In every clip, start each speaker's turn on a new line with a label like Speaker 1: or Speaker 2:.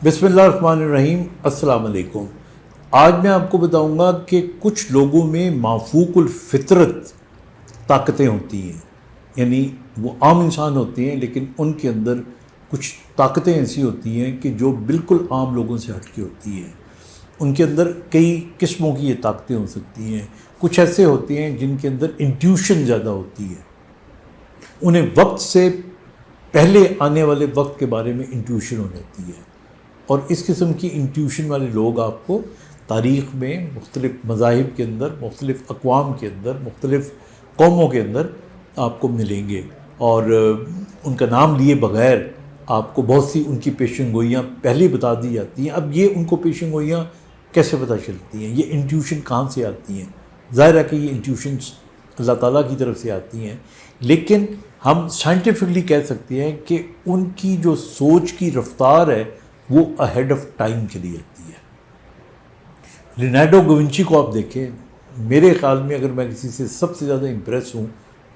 Speaker 1: बिस्मिल्लाहिर्रहमानिर्रहीम। अस्सलाम वालेकुम। आज मैं आपको बताऊंगा कि कुछ लोगों में माफूकुल फितरत ताकतें होती हैं, यानी वो आम इंसान होते हैं लेकिन उनके अंदर कुछ ताकतें ऐसी होती हैं कि जो बिल्कुल आम लोगों से हट के होती हैं। उनके अंदर कई किस्मों की ये ताकतें हो सकती हैं। कुछ ऐसे होते हैं जिनके अंदर इंट्यूशन ज़्यादा होती है, उन्हें वक्त से पहले आने वाले वक्त के बारे में इंट्यूशन हो जाती है। और इस किस्म की इंट्यूशन वाले लोग आपको तारीख़ में मुख्तलिफ़ मज़ाहिब के अंदर, मुख्तलिफ़ अक़वाम के अंदर, मुख्तलिफ़ कौमों के अंदर आपको मिलेंगे। और उनका नाम लिए बग़ैर आपको बहुत सी उनकी पेशन गोइयाँ पहले बता दी जाती हैं। अब ये उनको पेशन गोइयाँ कैसे पता चलती हैं, ये इंट्यूशन कहाँ से आती हैं? ज़ाहिर है कि ये इंट्यूशंस अल्लाह ताला की तरफ से आती हैं, लेकिन हम साइंटिफिकली कह सकते हैं कि उनकी जो सोच की रफ्तार है वो अहेड ऑफ टाइम चली जाती है। लियोनार्डो दा विंची को आप देखें, मेरे ख़्याल में अगर मैं किसी से सबसे ज़्यादा इम्प्रेस हूँ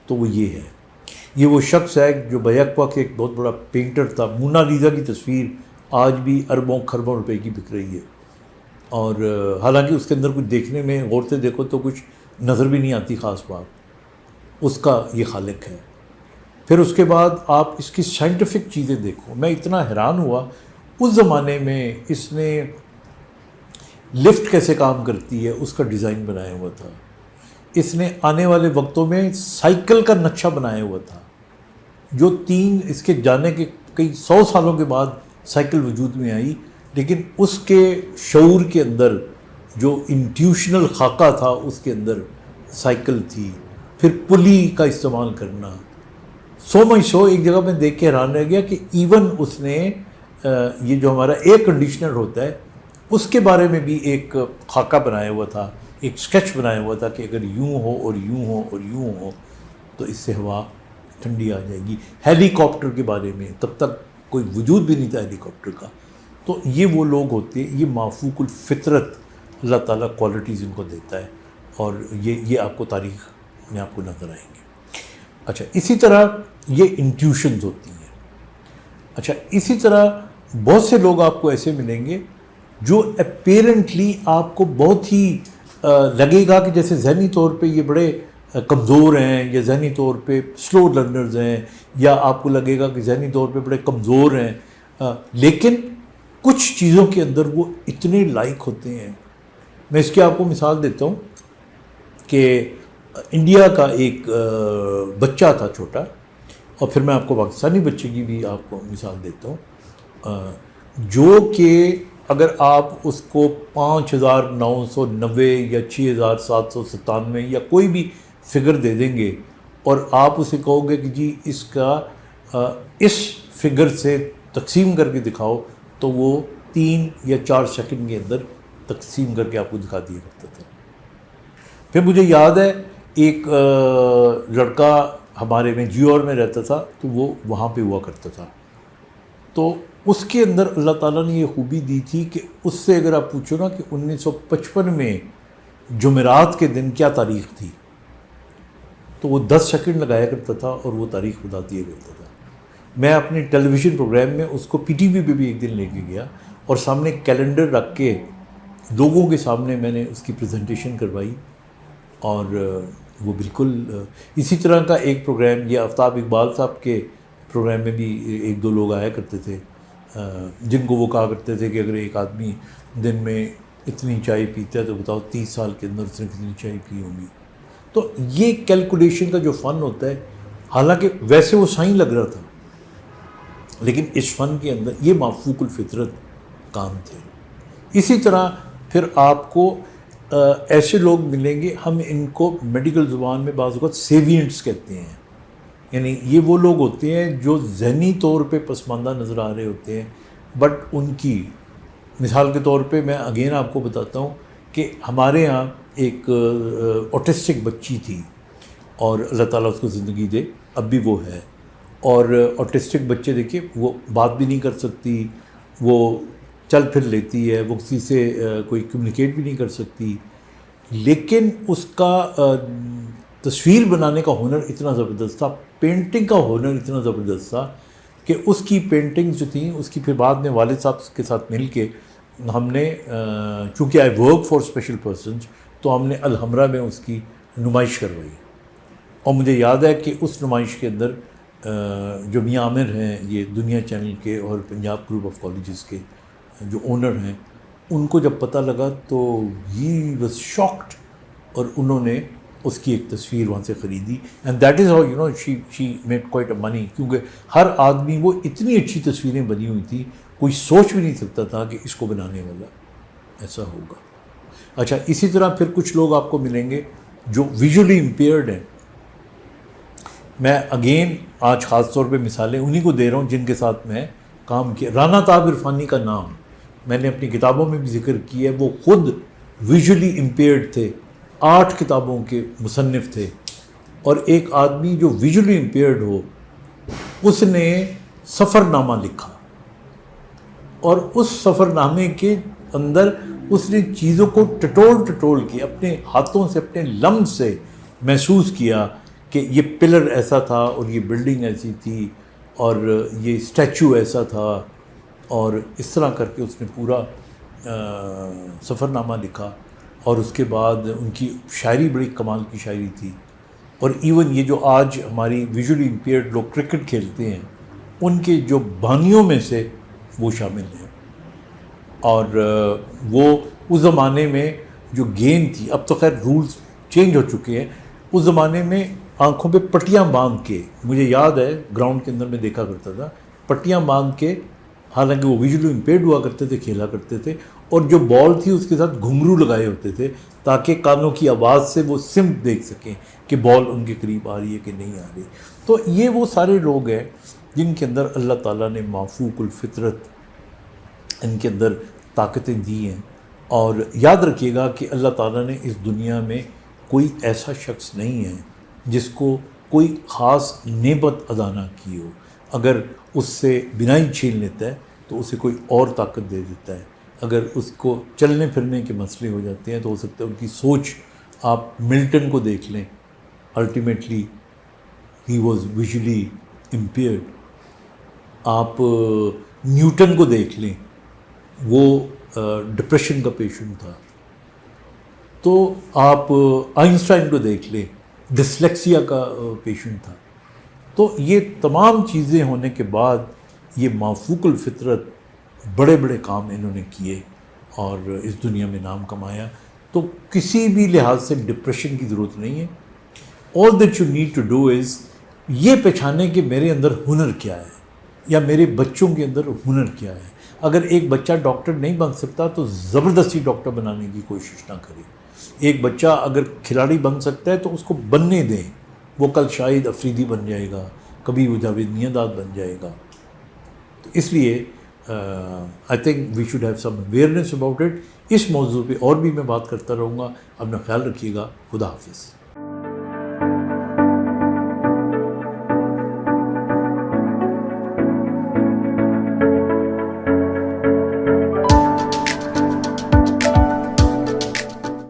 Speaker 1: तो वो ये है। ये वो शख्स है जो बैक वक्त एक बहुत बड़ा पेंटर था। मोनालिसा की तस्वीर आज भी अरबों खरबों रुपए की बिक रही है, और हालांकि उसके अंदर कुछ देखने में गौर से देखो तो कुछ नज़र भी नहीं आती ख़ास बात, उसका ये खालिक है। फिर उसके बाद आप इसकी साइंटिफिक चीज़ें देखो, मैं इतना हैरान हुआ। उस ज़माने में इसने लिफ्ट कैसे काम करती है उसका डिज़ाइन बनाया हुआ था। इसने आने वाले वक्तों में साइकिल का नक्शा बनाया हुआ था, जो इसके जाने के कई 100 सालों के बाद साइकिल वजूद में आई। लेकिन उसके शऊर के अंदर जो इंट्यूशनल खाका था उसके अंदर साइकिल थी। फिर पुली का इस्तेमाल करना, एक जगह मैं देख के हैरान रह गया कि इवन उसने ये जो हमारा एयर कंडीशनर होता है उसके बारे में भी एक खाका बनाया हुआ था, एक स्केच बनाया हुआ था कि अगर यूं हो और यूं हो और यूं हो तो इससे हवा ठंडी आ जाएगी। हेलीकॉप्टर के बारे में तब तक कोई वजूद भी नहीं था हेलीकॉप्टर का। तो ये वो लोग होते हैं, ये माफूकुल फितरत अल्लाह ताला क्वालिटीज़ इनको देता है, और ये आपको तारीख़ में आपको नज़र आएंगे। अच्छा, इसी तरह ये इंट्यूशंस होती हैं। अच्छा, इसी तरह बहुत से लोग आपको ऐसे मिलेंगे जो अपेरेंटली आपको बहुत ही लगेगा कि जैसे ज़हनी तौर पे ये बड़े कमज़ोर हैं, या ज़हनी तौर पे स्लो लर्नर्स हैं, या आपको लगेगा कि ज़हनी तौर पे बड़े कमज़ोर हैं, लेकिन कुछ चीज़ों के अंदर वो इतने लायक होते हैं। मैं इसकी आपको मिसाल देता हूँ कि इंडिया का एक बच्चा था छोटा, और फिर मैं आपको पाकिस्तानी बच्चे की भी आपको मिसाल देता हूँ, जो कि अगर आप उसको 5,990 या 6,797 या कोई भी फिगर दे देंगे और आप उसे कहोगे कि जी इसका इस फिगर से तकसीम करके दिखाओ, तो वो 3 या 4 सेकंड के अंदर तकसीम करके आपको दिखा दिया करता था। फिर मुझे याद है एक लड़का हमारे में जियोर में रहता था, तो वो वहाँ पे हुआ करता था। तो उसके अंदर अल्लाह ताला ने ये खूबी दी थी कि उससे अगर आप पूछो ना कि 1955 में जुमेरात के दिन क्या तारीख़ थी, तो वो 10 सेकंड लगाया करता था और वो तारीख़ बता दिया करता था। मैं अपने टेलीविज़न प्रोग्राम में उसको पीटीवी पे भी एक दिन लेके गया, और सामने कैलेंडर रख के लोगों के सामने मैंने उसकी प्रेजेंटेशन करवाई, और वो बिल्कुल इसी तरह का एक प्रोग्राम, ये आफ्ताब इकबाल साहब के प्रोग्राम में भी 1-2 लोग आया करते थे, जिनको वो कहा करते थे कि अगर एक आदमी दिन में इतनी चाय पीता है तो बताओ 30 साल के अंदर उसने कितनी चाय पी होगी। तो ये कैलकुलेशन का जो फ़न होता है, हालांकि वैसे वो साईं लग रहा था, लेकिन इस फ़न के अंदर ये माफूकुल फितरत काम थे। इसी तरह फिर आपको ऐसे लोग मिलेंगे, हम इनको मेडिकल ज़ुबान में बाज़ वक़्त सेवियंट्स कहते हैं। यानी ये वो लोग होते हैं जो ज़हनी तौर पे पसमानदा नज़र आ रहे होते हैं, बट उनकी मिसाल के तौर पे मैं अगेन आपको बताता हूँ कि हमारे यहाँ एक ऑटिस्टिक बच्ची थी, और अल्लाह ताला उसको ज़िंदगी दे, अब भी वो है। और ऑटिस्टिक बच्चे देखिए, वो बात भी नहीं कर सकती, वो चल फिर लेती है, वो किसी से कोई कम्युनिकेट भी नहीं कर सकती, लेकिन उसका तस्वीर बनाने का हुनर इतना ज़बरदस्त था, पेंटिंग का हुनर इतना ज़बरदस्त था کہ اس کی پینٹنگز جو تھیں اس کی پھر بعد میں والد صاحب کے ساتھ مل کے ہم نے چونکہ I work for special persons تو ہم نے الحمرہ میں اس کی نمائش کروائی. اور مجھے یاد ہے کہ اس نمائش کے اندر جو میاں عامر ہیں یہ دنیا چینل کے اور پنجاب گروپ آف کالجز کے جو اونر ہیں ان کو جب پتہ لگا تو ہی واز شاکڈ اور انہوں نے اس کی ایک تصویر وہاں سے خریدی and that is how you know she made quite a money کیونکہ ہر آدمی وہ اتنی اچھی تصویریں بنی ہوئی تھی کوئی سوچ بھی نہیں سکتا تھا کہ اس کو بنانے والا ایسا ہوگا. اچھا اسی طرح پھر کچھ لوگ آپ کو ملیں گے جو ویژولی امپیئرڈ ہیں. میں اگین آج خاص طور پہ مثالیں انہی کو دے رہا ہوں جن کے ساتھ میں کام کیا. رانا تاب عرفانی کا نام میں نے اپنی کتابوں میں بھی ذکر کیا ہے. وہ خود ویژولی امپیئرڈ تھے, 8 کتابوں کے مصنف تھے. اور ایک آدمی جو ویژولی امپیئرڈ ہو اس نے سفر نامہ لکھا اور اس سفر نامے کے اندر اس نے چیزوں کو ٹٹول کے اپنے ہاتھوں سے اپنے لمس سے محسوس کیا کہ یہ پلر ایسا تھا اور یہ بلڈنگ ایسی تھی اور یہ اسٹیچو ایسا تھا اور اس طرح کر کے اس نے پورا سفر نامہ لکھا. اور اس کے بعد ان کی شاعری بڑی کمال کی شاعری تھی. اور ایون یہ جو آج ہماری ویژولی امپیئرڈ لوگ کرکٹ کھیلتے ہیں ان کے جو بانیوں میں سے وہ شامل ہیں. اور وہ اس زمانے میں جو گیند تھی, اب تو خیر رولز چینج ہو چکے ہیں, اس زمانے میں آنکھوں پہ پٹیاں باندھ کے, مجھے یاد ہے گراؤنڈ کے اندر میں دیکھا کرتا تھا, پٹیاں باندھ کے, حالانکہ وہ ویژولی امپیئرڈ ہوا کرتے تھے, کھیلا کرتے تھے, اور جو بال تھی اس کے ساتھ گھنگرو لگائے ہوتے تھے تاکہ کانوں کی آواز سے وہ سمت دیکھ سکیں کہ بال ان کے قریب آ رہی ہے کہ نہیں آ رہی. تو یہ وہ سارے لوگ ہیں جن کے اندر اللہ تعالیٰ نے مافوق الفطرت ان کے اندر طاقتیں دی ہیں. اور یاد رکھیے گا کہ اللہ تعالیٰ نے اس دنیا میں کوئی ایسا شخص نہیں ہے جس کو کوئی خاص نعمت ادا نہ کی ہو. اگر اس سے بینائی چھین لیتا ہے تو اسے کوئی اور طاقت دے دیتا ہے. اگر اس کو چلنے پھرنے کے مسئلے ہو جاتے ہیں تو ہو سکتا ہے ان کی سوچ, آپ ملٹن کو دیکھ لیں, ultimately he was visually impaired. آپ نیوٹن کو دیکھ لیں, وہ ڈپریشن کا پیشنٹ تھا. تو آپ آئنسٹائن کو دیکھ لیں, ڈسلیکسیا کا پیشنٹ تھا. تو یہ تمام چیزیں ہونے کے بعد یہ مافوق الفطرت بڑے بڑے کام انہوں نے کیے اور اس دنیا میں نام کمایا. تو کسی بھی لحاظ سے ڈپریشن کی ضرورت نہیں ہے. All that you need to do is یہ پہچانے کہ میرے اندر ہنر کیا ہے یا میرے بچوں کے اندر ہنر کیا ہے. اگر ایک بچہ ڈاکٹر نہیں بن سکتا تو زبردستی ڈاکٹر بنانے کی کوشش نہ کرے. ایک بچہ اگر کھلاڑی بن سکتا ہے تو اس کو بننے دیں. وہ کل شاہد افریدی بن جائے گا, کبھی وہ جاوید میاں بن جائے گا. تو اس لیے I think we should have some awareness about it. اس موضوع پہ اور بھی میں بات کرتا رہوں گا. اپنا خیال رکھیے گا. خدا حافظ.